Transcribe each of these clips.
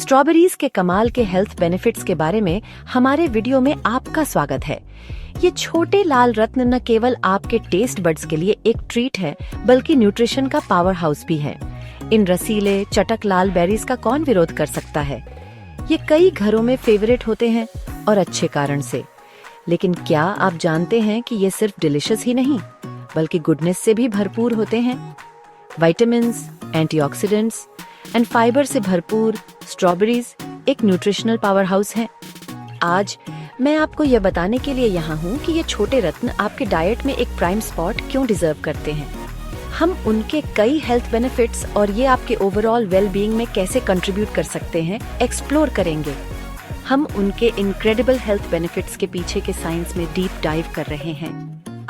Strawberries के कमाल के हेल्थ बेनिफिट्स के बारे में हमारे वीडियो में आपका स्वागत है। ये छोटे लाल रत्न न केवल आपके टेस्ट बड्स के लिए एक ट्रीट है, बल्कि न्यूट्रिशन का पावर हाउस भी है। इन रसीले चटक लाल बेरीज का कौन विरोध कर सकता है। ये कई घरों में फेवरेट होते हैं और अच्छे कारण से। लेकिन क्या आप जानते हैं कि ये सिर्फ डिलिशियस ही नहीं, बल्कि गुडनेस से भी भरपूर होते हैं। विटामिन्स, एंटीऑक्सीडेंट्स एंड फाइबर से भरपूर स्ट्रॉबेरीज एक न्यूट्रिशनल पावर हाउस है। आज मैं आपको यह बताने के लिए यहाँ हूँ कि ये छोटे रत्न आपके डाइट में एक प्राइम स्पॉट क्यों डिजर्व करते हैं। हम उनके कई हेल्थ बेनिफिट्स और ये आपके ओवरऑल वेल बीइंग में कैसे कंट्रीब्यूट कर सकते हैं एक्सप्लोर करेंगे। हम उनके इनक्रेडिबल हेल्थ बेनिफिट्स के पीछे के साइंस में डीप डाइव कर रहे हैं।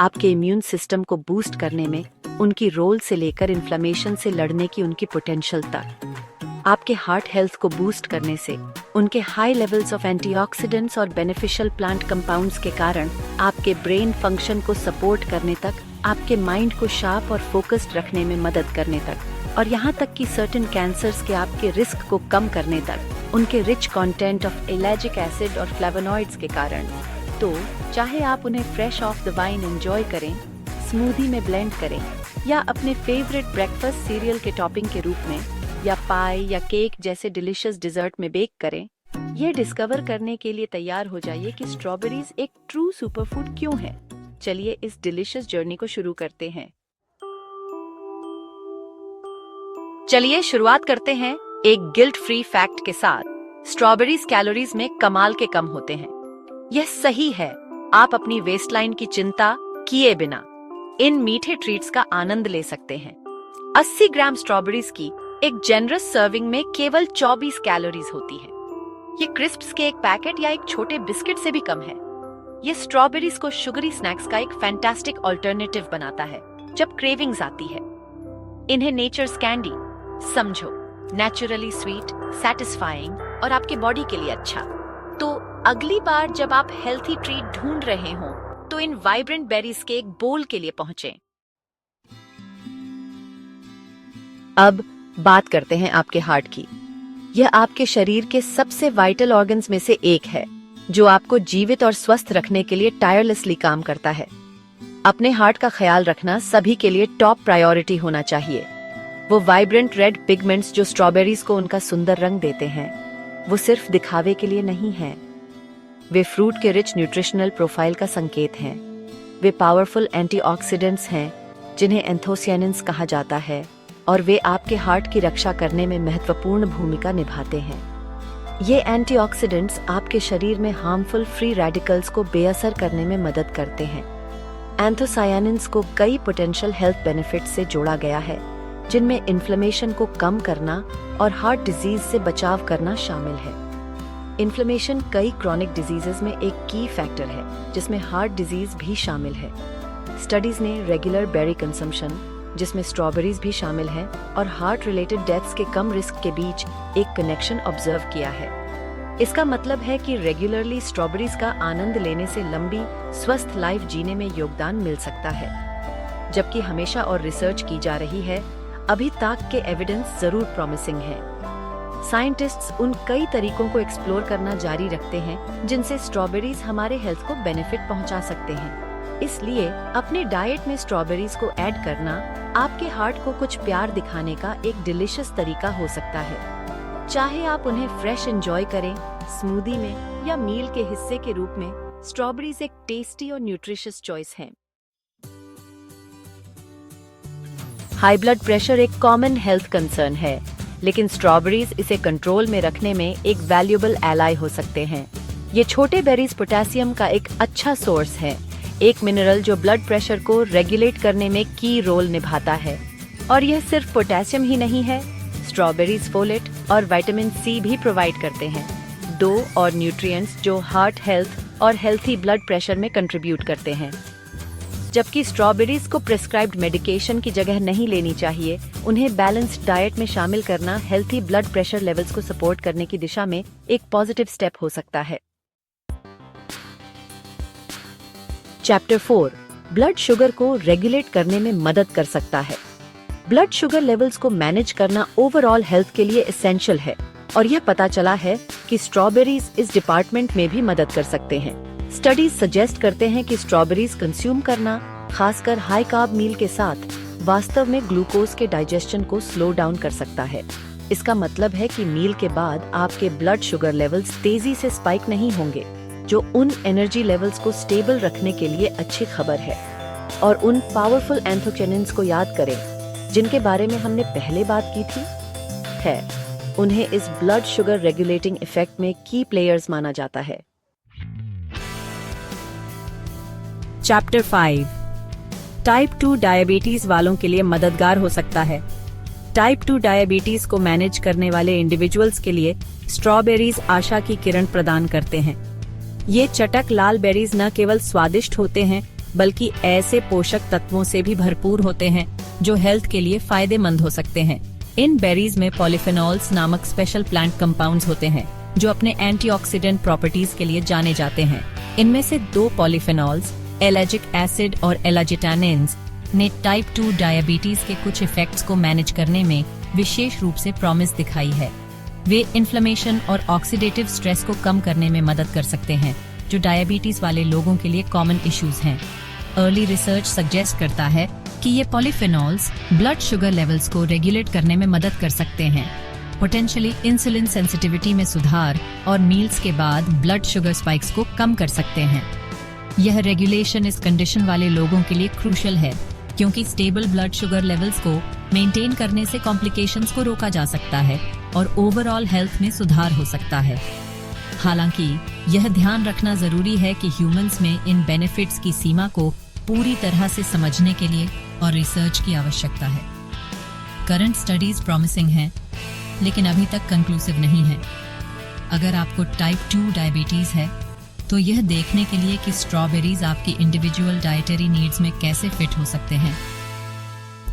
आपके इम्यून सिस्टम को बूस्ट करने में उनकी रोल से लेकर इन्फ्लेमेशन से लड़ने की उनकी पोटेंशियल तक, आपके हार्ट हेल्थ को बूस्ट करने से उनके हाई लेवल्स ऑफ एंटीऑक्सीडेंट्स और बेनिफिशियल प्लांट कंपाउंड्स के कारण आपके ब्रेन फंक्शन को सपोर्ट करने तक, आपके माइंड को शार्प और फोकस्ड रखने में मदद करने तक, और यहाँ तक कि सर्टेन कैंसर्स के आपके रिस्क को कम करने तक उनके rich content of allergic acid और फ्लेवोनॉइड्स के कारण। तो चाहे आप उन्हें fresh of the wine enjoy करें, स्मूदी में ब्लेंड करें, या अपने फेवरेट ब्रेकफास्ट सीरियल के टॉपिंग के रूप में, या पाई या केक जैसे डिलिशियस डिजर्ट में बेक करें, ये डिस्कवर करने के लिए तैयार हो जाइए कि स्ट्रॉबेरीज एक ट्रू सुपरफूड क्यों है। चलिए इस डिलिशियस जर्नी को शुरू करते हैं। चलिए शुरुआत करते हैं एक गिल्ट फ्री फैक्ट के साथ। स्ट्रॉबेरीज कैलोरीज में कमाल के कम होते हैं। यह सही है। आप अपनी वेस्टलाइन की चिंता किए बिना इन मीठे ट्रीट्स का आनंद ले सकते हैं। 80 ग्राम स्ट्रॉबेरीज की एक जेनरस सर्विंग में केवल 24 कैलोरीज होती है। ये क्रिस्प्स के एक पैकेट या एक छोटे बिस्किट से भी कम है। ये स्ट्रॉबेरीज को शुगरी स्नैक्स का एक फैंटास्टिक ऑल्टरनेटिव बनाता है जब क्रेविंग्स आती है। इन्हें नेचर्स कैंडी समझो, नेचुरली स्वीट, सैटिस्फाइंग और आपके बॉडी के लिए अच्छा। तो अगली बार जब आप हेल्थी ट्रीट ढूंढ रहे हो तो इन वाइब्रेंट बेरीज के एक बोल के लिए पहुंचें। अब बात करते हैं आपके हार्ट की। यह आपके शरीर के सबसे वाइटल ऑर्गन्स में से एक है, जो आपको जीवित और स्वस्थ रखने के लिए टायरलेसली काम करता है। अपने हार्ट का ख्याल रखना सभी के लिए टॉप प्रायोरिटी होना चाहिए। वो वाइब्रेंट रेड पिगमेंट्स जो स्ट्रॉबेरीज को उनका सुंदर रंग देते हैं, वो सिर्फ दिखावे के लिए नहीं है। वे फ्रूट के रिच न्यूट्रिशनल प्रोफाइल का संकेत हैं। वे पावरफुल एंटीऑक्सीडेंट्स हैं, जिन्हें एंथोसियानिन्स कहा जाता है, और वे आपके हार्ट की रक्षा करने में महत्वपूर्ण भूमिका निभाते हैं। ये एंटीऑक्सीडेंट्स आपके शरीर में हार्मफुल फ्री रेडिकल्स को बेअसर करने में मदद करते हैं। एंथोसायानिन्स को कई पोटेंशियल हेल्थ बेनिफिट्स से जोड़ा गया है, जिनमें इन्फ्लेमेशन को कम करना और हार्ट डिजीज से बचाव करना शामिल है। इन्फ्लेमेशन कई क्रॉनिक डिजीजेस में एक की फैक्टर है, जिसमें हार्ट डिजीज भी शामिल है। स्टडीज ने रेगुलर बेरी कंजम्पशन, जिसमें स्ट्रॉबेरीज भी शामिल हैं, और हार्ट रिलेटेड डेथ्स के कम रिस्क के बीच एक कनेक्शन ऑब्जर्व किया है। इसका मतलब है कि रेगुलरली स्ट्रॉबेरीज का आनंद लेने से लंबी स्वस्थ लाइफ जीने में योगदान मिल सकता है। जबकि हमेशा और रिसर्च की जा रही है, अभी तक के एविडेंस जरूर प्रॉमिसिंग है। साइंटिस्ट्स उन कई तरीकों को एक्सप्लोर करना जारी रखते हैं जिनसे स्ट्रॉबेरीज हमारे हेल्थ को बेनिफिट पहुंचा सकते हैं। इसलिए अपने डाइट में स्ट्रॉबेरीज को ऐड करना आपके हार्ट को कुछ प्यार दिखाने का एक डिलिशियस तरीका हो सकता है। चाहे आप उन्हें फ्रेश एंजॉय करें, स्मूदी में, या मील के हिस्से के रूप में, स्ट्रॉबेरीज एक टेस्टी और न्यूट्रिशियस चॉइस है। हाई ब्लड प्रेशर एक कॉमन हेल्थ कंसर्न है, लेकिन स्ट्रॉबेरीज इसे कंट्रोल में रखने में एक वैल्यूएबल एलाई हो सकते हैं। ये छोटे बेरीज पोटेशियम का एक अच्छा सोर्स है, एक मिनरल जो ब्लड प्रेशर को रेगुलेट करने में की रोल निभाता है। और यह सिर्फ पोटेशियम ही नहीं है, स्ट्रॉबेरीज फोलेट और विटामिन सी भी प्रोवाइड करते हैं, दो और न्यूट्रिएंट्स जो हार्ट हेल्थ और हेल्थी ब्लड प्रेशर में कंट्रीब्यूट करते हैं। जबकि स्ट्रॉबेरीज को प्रिस्क्राइब्ड मेडिकेशन की जगह नहीं लेनी चाहिए, उन्हें बैलेंस्ड डाइट में शामिल करना हेल्थी ब्लड प्रेशर लेवल्स को सपोर्ट करने की दिशा में एक पॉजिटिव स्टेप हो सकता है। चैप्टर 4 ब्लड शुगर को रेगुलेट करने में मदद कर सकता है। ब्लड शुगर लेवल्स को मैनेज करना ओवरऑल हेल्थ के लिए एसेंशियल है। और यह पता चला है कि स्ट्रॉबेरीज इस डिपार्टमेंट में भी मदद कर सकते हैं। स्टडीज सजेस्ट करते हैं कि स्ट्रॉबेरीज कंज्यूम करना, खासकर हाई कार्ब मील के साथ, वास्तव में ग्लूकोज के डाइजेशन को स्लो डाउन कर सकता है। इसका मतलब है कि मील के बाद आपके ब्लड शुगर लेवल्स तेजी से स्पाइक नहीं होंगे, जो उन एनर्जी लेवल्स को स्टेबल रखने के लिए अच्छी खबर है। और उन पावरफुल एंथोक्यानिन्स को याद करें जिनके बारे में हमने पहले बात की थी। उन्हें इस ब्लड शुगर रेगुलेटिंग इफेक्ट में की प्लेयर्स माना जाता है। चैप्टर 5 टाइप 2 डायबिटीज वालों के लिए मददगार हो सकता है। टाइप 2 डायबिटीज को मैनेज करने वाले इंडिविजुअल्स के लिए स्ट्रॉबेरीज आशा की किरण प्रदान करते हैं। ये चटक लाल बेरीज न केवल स्वादिष्ट होते हैं बल्कि ऐसे पोषक तत्वों से भी भरपूर होते हैं जो हेल्थ के लिए फायदेमंद हो सकते हैं। इन बेरीज में पॉलीफेनॉल्स नामक स्पेशल प्लांट कंपाउंड्स होते हैं जो अपने एंटीऑक्सीडेंट प्रॉपर्टीज के लिए जाने जाते हैं। इनमें से 2 पॉलीफेनॉल्स, एलाजिक एसिड और एलाजिटानिन्स, ने टाइप 2 डायबिटीज के कुछ इफेक्ट्स को मैनेज करने में विशेष रूप से प्रॉमिस दिखाई है। वे इन्फ्लेमेशन और ऑक्सीडेटिव स्ट्रेस को कम करने में मदद कर सकते हैं, जो डायबिटीज वाले लोगों के लिए कॉमन इश्यूज हैं। अर्ली रिसर्च सजेस्ट करता है कि ये पॉलीफेनॉल्स ब्लड शुगर लेवल्स को रेगुलेट करने में मदद कर सकते हैं, पोटेंशियली इंसुलिन सेंसिटिविटी में सुधार और मील्स के बाद ब्लड शुगर स्पाइक्स को कम कर सकते हैं। यह रेगुलेशन इस कंडीशन वाले लोगों के लिए क्रूशियल है क्योंकि स्टेबल ब्लड शुगर लेवल्स को मेंटेन करने से कॉम्प्लिकेशंस को रोका जा सकता है और ओवरऑल हेल्थ में सुधार हो सकता है। हालांकि यह ध्यान रखना जरूरी है कि ह्यूमंस में इन बेनिफिट्स की सीमा को पूरी तरह से समझने के लिए और रिसर्च की आवश्यकता है। करंट स्टडीज प्रॉमिसिंग हैं, लेकिन अभी तक कंक्लूसिव नहीं है। अगर आपको टाइप 2 डायबिटीज है तो यह देखने के लिए कि स्ट्रॉबेरीज आपकी इंडिविजुअल डाइटरी नीड्स में कैसे फिट हो सकते हैं,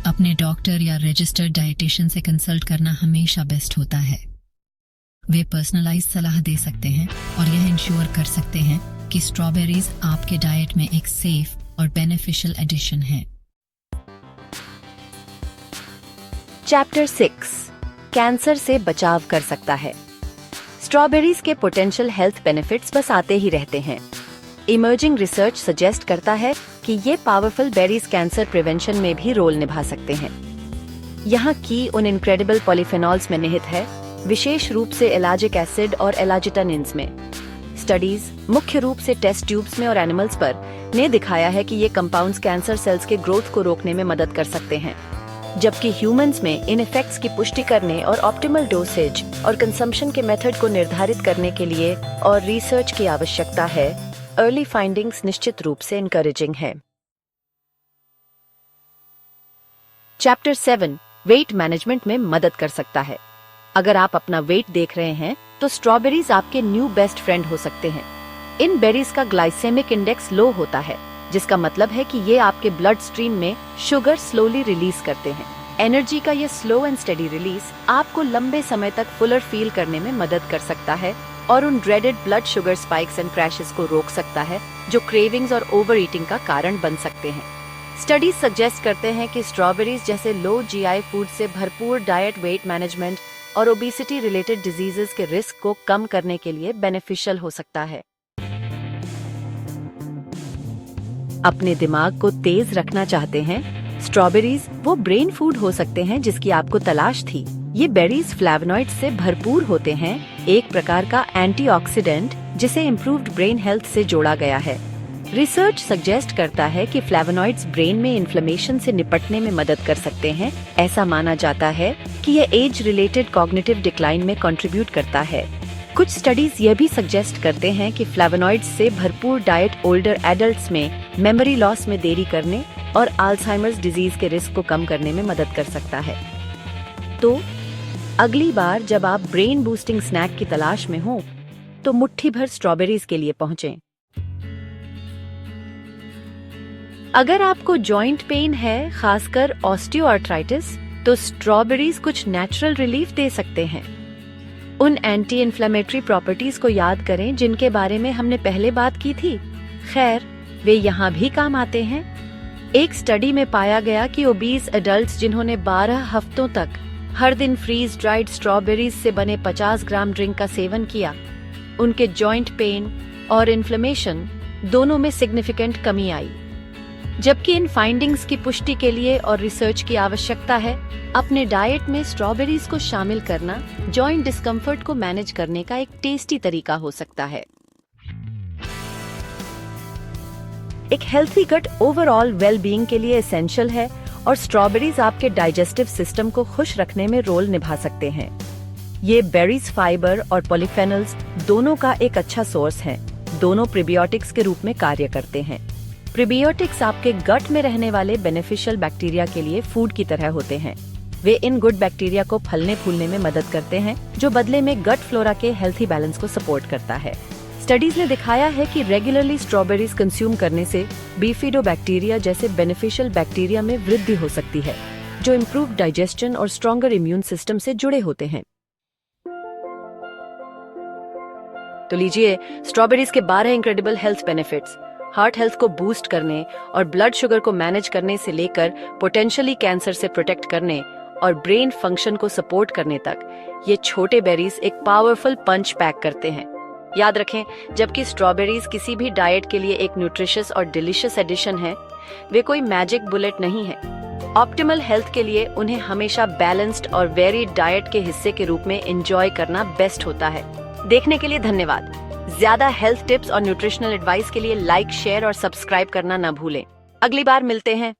अपने डॉक्टर या रजिस्टर्ड डाइटिशियन से कंसल्ट करना हमेशा बेस्ट होता है। वे पर्सनलाइज सलाह दे सकते हैं और यह इंश्योर कर सकते हैं कि स्ट्रॉबेरीज आपके डाइट में एक सेफ और बेनिफिशियल एडिशन है। चैप्टर 6 कैंसर से बचाव कर सकता है। स्ट्रॉबेरीज के पोटेंशियल हेल्थ बेनिफिट्स बस आते ही रहते हैं। इमर्जिंग रिसर्च सजेस्ट करता है कि ये पावरफुल बेरीज कैंसर प्रिवेंशन में भी रोल निभा सकते हैं। यहाँ की उन इनक्रेडिबल पॉलीफेनॉल्स में निहित है, विशेष रूप से एलाजिक एसिड और एलाजिटानिन्स में। स्टडीज मुख्य रूप से टेस्ट ट्यूब्स में और एनिमल्स पर ने दिखाया है कि ये कंपाउंड्स कैंसर सेल्स के ग्रोथ को रोकने में मदद कर सकते हैं, जबकि ह्यूमंस में इन इफेक्ट्स की पुष्टि करने और ऑप्टिमल डोसेज और कंजम्पशन के मेथड को निर्धारित करने के लिए और रिसर्च की आवश्यकता है। अर्ली फाइंडिंग्स निश्चित रूप से इनकरेजिंग है। चैप्टर 7 वेट मैनेजमेंट में मदद कर सकता है। अगर आप अपना वेट देख रहे हैं तो स्ट्रॉबेरीज आपके न्यू बेस्ट फ्रेंड हो सकते हैं। इन बेरीज का ग्लाइसेमिक इंडेक्स लो होता है, जिसका मतलब है कि ये आपके ब्लड स्ट्रीम में शुगर स्लोली रिलीज करते हैं। एनर्जी का ये स्लो एंड स्टेडी रिलीज आपको लंबे समय तक फुलर फील करने में मदद कर सकता है और उन dreaded blood sugar spikes and crashes को रोक सकता है जो क्रेविंग्स और ओवर ईटिंग का कारण बन सकते हैं। स्टडीज सजेस्ट करते हैं कि स्ट्रॉबेरीज जैसे लो जीआई फूड से भरपूर डाइट वेट मैनेजमेंट और ओबेसिटी रिलेटेड डिजीजेस के रिस्क को कम करने के लिए बेनिफिशियल हो सकता है। अपने दिमाग को तेज रखना चाहते हैं? स्ट्रॉबेरीज वो ब्रेन फूड हो सकते हैं जिसकी आपको तलाश थी। ये बेरीज फ्लैवोनॉइड्स से भरपूर होते हैं, एक प्रकार का एंटीऑक्सीडेंट जिसे इम्प्रूव्ड ब्रेन हेल्थ से जोड़ा गया है। रिसर्च सजेस्ट करता है कि फ्लैवोनॉइड्स ब्रेन में इन्फ्लेमेशन से निपटने में मदद कर सकते हैं। ऐसा माना जाता है कि यह एज रिलेटेड कॉग्निटिव डिक्लाइन में कंट्रीब्यूट करता है। कुछ स्टडीज यह भी सजेस्ट करते हैं कि फ्लैवोनॉइड्स से भरपूर डाइट ओल्डर एडल्ट्स में मेमोरी लॉस में देरी करने और अल्जाइमर्स डिजीज के रिस्क को कम करने में मदद कर सकता है। तो अगली बार जब आप ब्रेन बूस्टिंग स्नैक की तलाश में हो तो मुट्ठी भर स्ट्रॉबेरीज के लिए पहुंचें। अगर आपको जॉइंट पेन है, खासकर ऑस्टियोआर्थराइटिस, तो स्ट्रॉबेरीज कुछ नेचुरल रिलीफ दे सकते हैं। उन एंटी इन्फ्लेमेटरी प्रॉपर्टीज को याद करें जिनके बारे में हमने पहले बात की थी। खैर, वे यहाँ भी काम आते हैं। एक स्टडी में पाया गया कि ओबीज एडल्ट्स जिन्होंने 12 हफ्तों तक हर दिन फ्रीज ड्राइड स्ट्रॉबेरीज से बने 50 ग्राम ड्रिंक का सेवन किया, उनके जॉइंट पेन और इन्फ्लेमेशन दोनों में सिग्निफिकेंट कमी आई। जबकि इन फाइंडिंग्स की पुष्टि के लिए और रिसर्च की आवश्यकता है, अपने डाइट में स्ट्रॉबेरीज को शामिल करना जॉइंट डिस्कम्फर्ट को मैनेज करने का एक टेस्टी तरीका हो सकता है। एक हेल्थी गट ओवरऑल वेलबीइंग के लिए एसेंशियल है और स्ट्रॉबेरीज आपके डाइजेस्टिव सिस्टम को खुश रखने में रोल निभा सकते हैं। ये बेरीज फाइबर और पॉलीफेनल्स दोनों का एक अच्छा सोर्स है। दोनों प्रीबियोटिक्स के रूप में कार्य करते हैं। प्रीबियोटिक्स आपके गट में रहने वाले बेनिफिशियल बैक्टीरिया के लिए फूड की तरह होते हैं। वे इन गुड बैक्टीरिया को फलने फूलने में मदद करते हैं, जो बदले में गट फ्लोरा के हेल्थी बैलेंस को सपोर्ट करता है। स्टडीज ने दिखाया है कि रेगुलरली स्ट्रॉबेरीज कंज्यूम करने से बीफिडोबैक्टीरिया जैसे बेनिफिशियल बैक्टीरिया में वृद्धि हो सकती है, जो इम्प्रूव डाइजेशन और स्ट्रॉन्गर इम्यून सिस्टम से जुड़े होते हैं। तो लीजिए स्ट्रॉबेरीज के 12 incredible health benefits. Heart health को बूस्ट करने और ब्लड शुगर को मैनेज करने से लेकर पोटेंशियली कैंसर से प्रोटेक्ट करने और ब्रेन फंक्शन को सपोर्ट करने तक, ये छोटे बेरीज एक पावरफुल पंच पैक करते हैं। याद रखें, जबकि स्ट्रॉबेरीज किसी भी डाइट के लिए एक न्यूट्रिशियस और डिलीशियस एडिशन है, वे कोई मैजिक बुलेट नहीं है। ऑप्टिमल हेल्थ के लिए उन्हें हमेशा बैलेंस्ड और वेरीड डाइट के हिस्से के रूप में एंजॉय करना बेस्ट होता है। देखने के लिए धन्यवाद। ज्यादा हेल्थ टिप्स और न्यूट्रिशनल एडवाइस के लिए लाइक, शेयर और सब्सक्राइब करना न भूलें। अगली बार मिलते हैं।